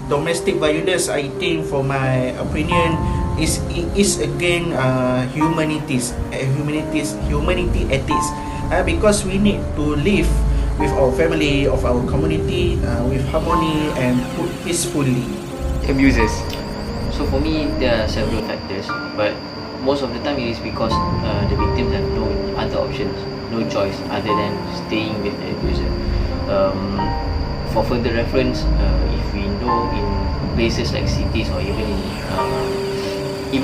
domestic violence, I think, for my opinion, is again humanity ethics, because we need to live with our family, of our community, with harmony and peacefully. Abusers. So for me, there are several factors, but most of the time it is because the victims have no other options, no choice other than staying with the abuser. For further reference, if we know in places like cities or even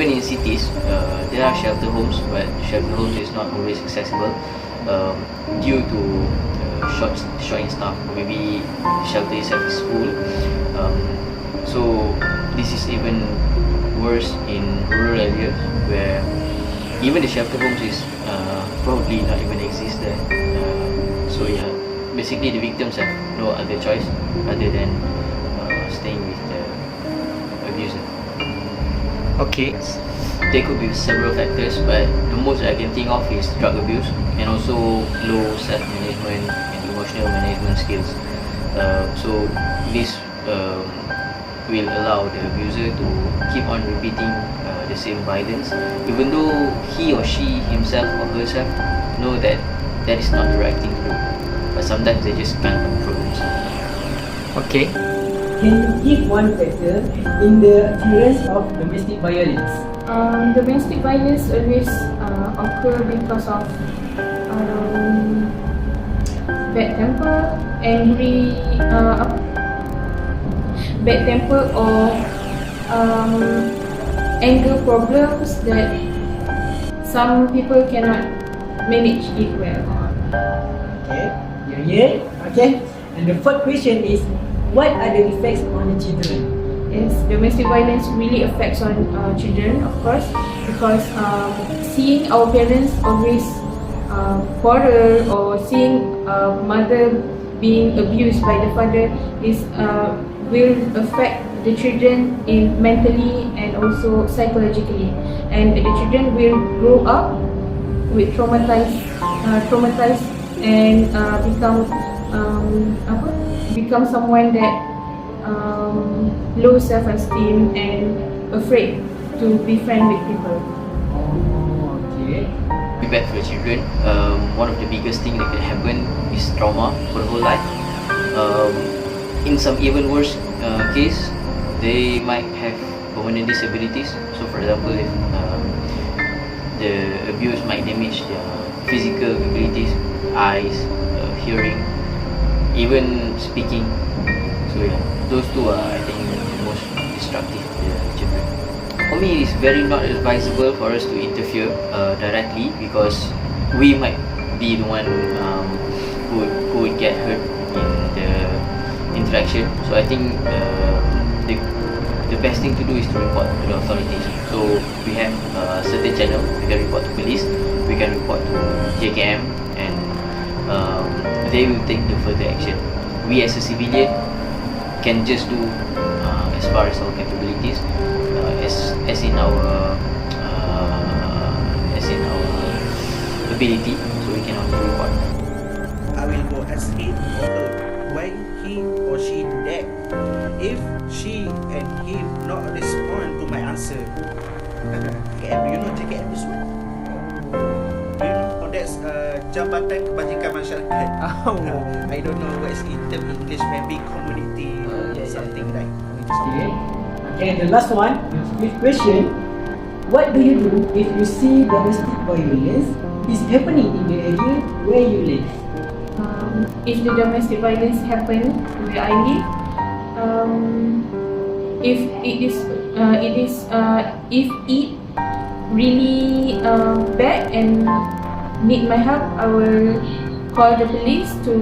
in cities, there are shelter homes, but shelter homes is not always accessible due to short in staff. Maybe shelter itself is full. So this is even worse in rural areas where even the shelter homes is probably not even exist there. So yeah, basically the victims have no other choice other than staying with the abuser. Okay. There could be several factors, but the most I can think of is drug abuse and also low self-management and emotional management skills. So this will allow the abuser to keep on repeating the same violence, even though he or she himself or herself know that that is not the right thing to do. But sometimes they just can't control themselves. Okay. Can you give one factor in the occurrence of domestic violence? Domestic violence always occur because of bad temper, bad temper or anger problems that some people cannot manage it well. Okay, yeah. Okay, and the third question is, what are the effects on the children? Yes, domestic violence really affects on children, of course, because seeing our parents always quarrel or seeing mother being abused by the father will affect the children in mentally and also psychologically, and the children will grow up with traumatized and become someone that low self-esteem and afraid to be friend with people. Oh, okay. Be bad for children. One of the biggest thing that can happen is trauma for the whole life. In some even worse case, they might have permanent disabilities. So for example, if the abuse might damage their physical abilities, eyes, hearing, even speaking. So yeah, those two are, I think, the most destructive to the children. For me, it is very not advisable for us to interfere directly, because we might be the one who would get hurt in the interaction. So I think the best thing to do is to report to the authorities. So we have a certain channel. We can report to police, we can report to JKM, and they will take the further action. We as a civilian can just do as far as our capabilities, as in our ability. So we can also report. I will go ask him or her why he or she do that. If she and he not respond to my answer, JKM, you know JKM is what? You know, that's Jabatan Kebajikan Masyarakat. I don't know what is in term English, maybe community something like. Okay. Okay, and the last one, fifth question. What do you do if you see domestic violence is happening in the area where you live? If the domestic violence happen where I live, if it really bad and need my help, I will call the police to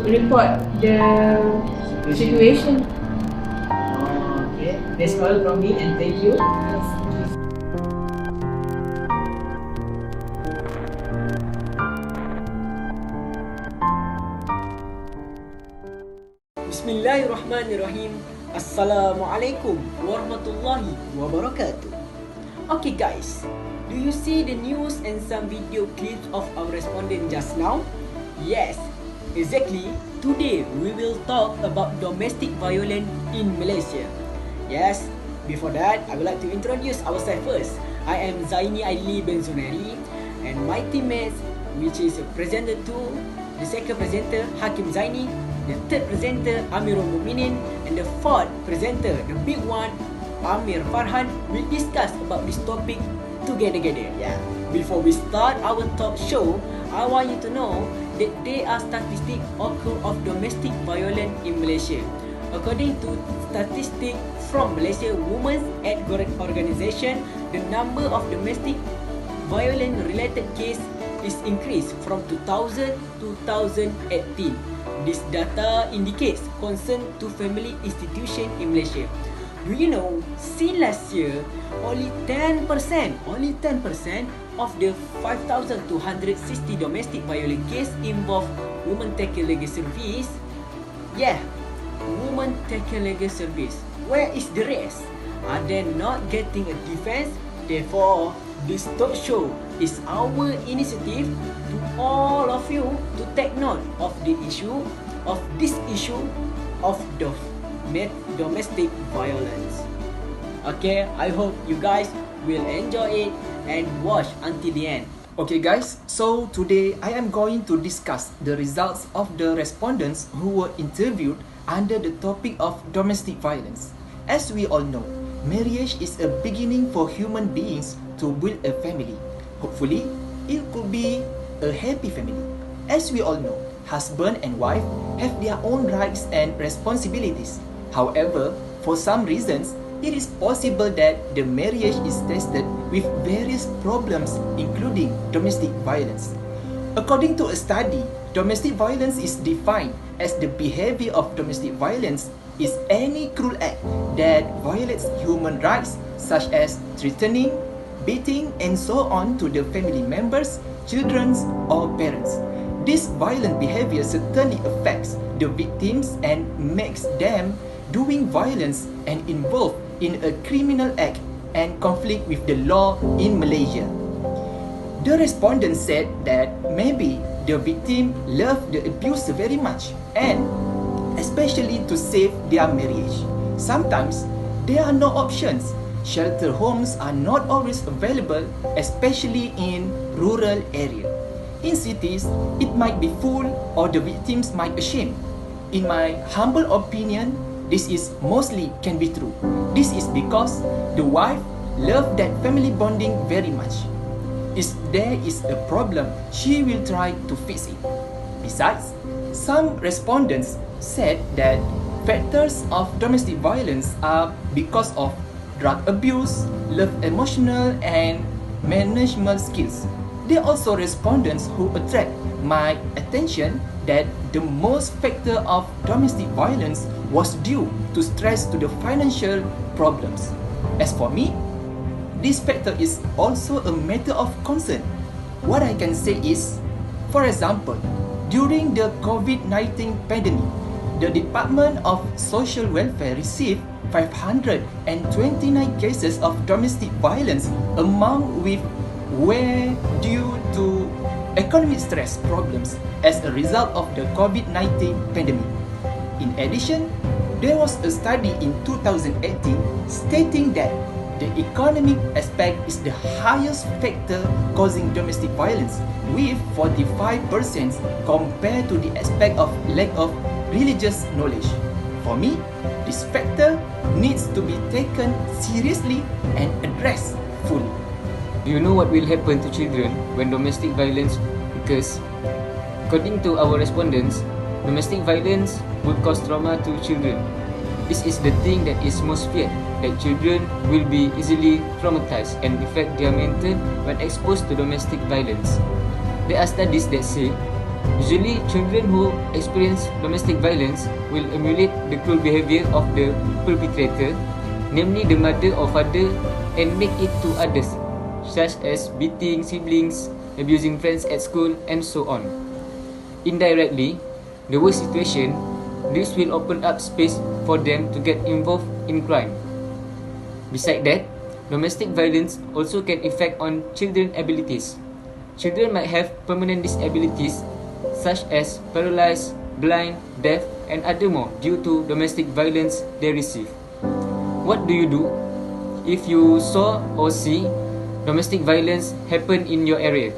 report the situation. Okay, that's all from me, and thank you. Bismillahirrahmanirrahim. Assalamualaikum warahmatullahi wabarakatuh. Okay guys, do you see the news and some video clips of our respondent just now? Yes, Exactly, today we will talk about domestic violence in Malaysia. Yes, before that, I would like to introduce ourselves first. I am Zaini Aili Benzunari and my teammates, which is presenter 2, the second presenter Hakim Zaini, the third presenter Amirul Muminin, and the fourth presenter, the big one, Amir Farhan, will discuss about this topic together. Yeah. Before we start our talk show, I want you to know that there are statistics of domestic violence in Malaysia. According to statistics from Malaysia Women's Aid Organization, the number of domestic violence related cases is increased from 2000 to 2018. This data indicates concern to family institution in Malaysia. Do you know, since last year, only 10% of the 5,260 domestic violence cases involve women taking legal service. Yeah, women taking legal service. Where is the rest? Are they not getting a defense? Therefore, this talk show is our initiative to all of you to take note of this issue of domestic violence. Okay, I hope you guys will enjoy it and watch until the end. Okay guys, so today I am going to discuss the results of the respondents who were interviewed under the topic of domestic violence. As we all know, marriage is a beginning for human beings to build a family. Hopefully, it could be a happy family. As we all know, husband and wife have their own rights and responsibilities. However, for some reasons, it is possible that the marriage is tested with various problems, including domestic violence. According to a study, domestic violence is defined as the behavior of domestic violence is any cruel act that violates human rights, such as threatening, beating, and so on to the family members, children, or parents. This violent behavior certainly affects the victims and makes them doing violence and involved in a criminal act and conflict with the law in Malaysia. The respondents said that maybe the victim loved the abuser very much and especially to save their marriage. Sometimes there are no options. Shelter homes are not always available, especially in rural areas. In cities, it might be full or the victims might be ashamed. In my humble opinion, this is mostly can be true. This is because the wife loved that family bonding very much. If there is a problem, she will try to fix it. Besides, some respondents said that factors of domestic violence are because of drug abuse, low emotional and management skills. There are also respondents who attract my attention that the most factor of domestic violence was due to stress to the financial problems. As for me, this factor is also a matter of concern. What I can say is, for example, during the COVID-19 pandemic, the Department of Social Welfare received 529 cases of domestic violence, among which were due to economic stress problems as a result of the COVID-19 pandemic. In addition, there was a study in 2018 stating that the economic aspect is the highest factor causing domestic violence, with 45% compared to the aspect of lack of religious knowledge. For me, this factor needs to be taken seriously and addressed fully. Do you know what will happen to children when domestic violence occurs? According to our respondents, domestic violence would cause trauma to children. This is the thing that is most feared, that children will be easily traumatized and affect their mental when exposed to domestic violence. There are studies that say, usually children who experience domestic violence will emulate the cruel behavior of the perpetrator, namely the mother or father, and make it to others, such as beating siblings, abusing friends at school, and so on. Indirectly, the worst situation, this will open up space for them to get involved in crime. Besides that, domestic violence also can affect on children's abilities. Children might have permanent disabilities such as paralyzed, blind, deaf, and other more due to domestic violence they receive. What do you do if you saw or see domestic violence happen in your area?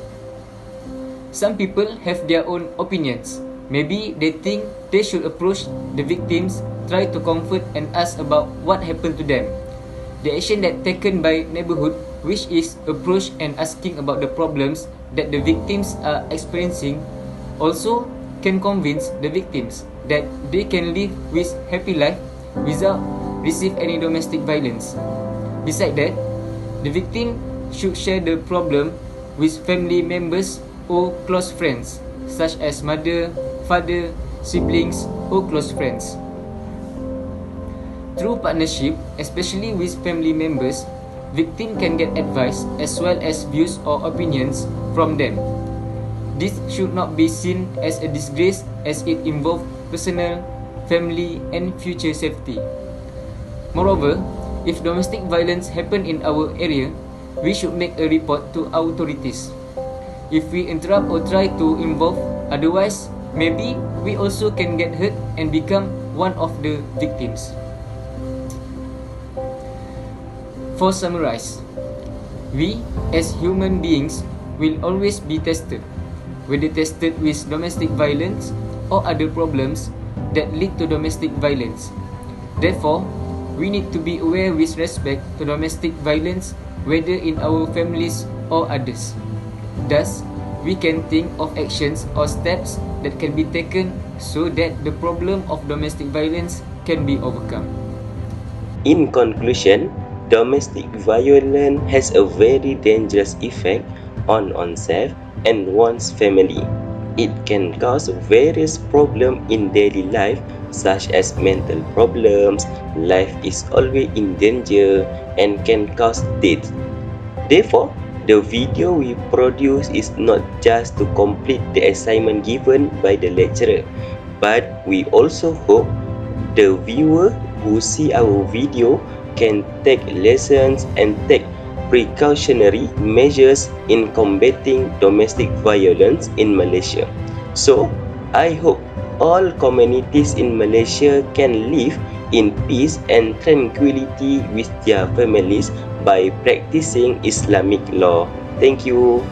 Some people have their own opinions. Maybe they think they should approach the victims, try to comfort and ask about what happened to them. The action that taken by neighborhood, which is approach and asking about the problems that the victims are experiencing, also can convince the victims that they can live with happy life without receive any domestic violence. Besides that, the victim should share the problem with family members or close friends, such as mother, father, siblings, or close friends. Through partnership, especially with family members, victim can get advice as well as views or opinions from them. This should not be seen as a disgrace as it involves personal, family, and future safety. Moreover, if domestic violence happen in our area, we should make a report to authorities. If we interrupt or try to involve, otherwise, maybe we also can get hurt and become one of the victims. For summarize, we as human beings will always be tested, whether tested with domestic violence or other problems that lead to domestic violence. Therefore, we need to be aware with respect to domestic violence, whether in our families or others. Thus, we can think of actions or steps that can be taken so that the problem of domestic violence can be overcome. In conclusion, domestic violence has a very dangerous effect on oneself and one's family. It can cause various problems in daily life, such as mental problems, life is always in danger, and can cause death. Therefore, the video we produce is not just to complete the assignment given by the lecturer, but we also hope the viewer who see our video can take lessons and take precautionary measures in combating domestic violence in Malaysia. So, I hope all communities in Malaysia can live in peace and tranquility with their families by practicing Islamic law. Thank you.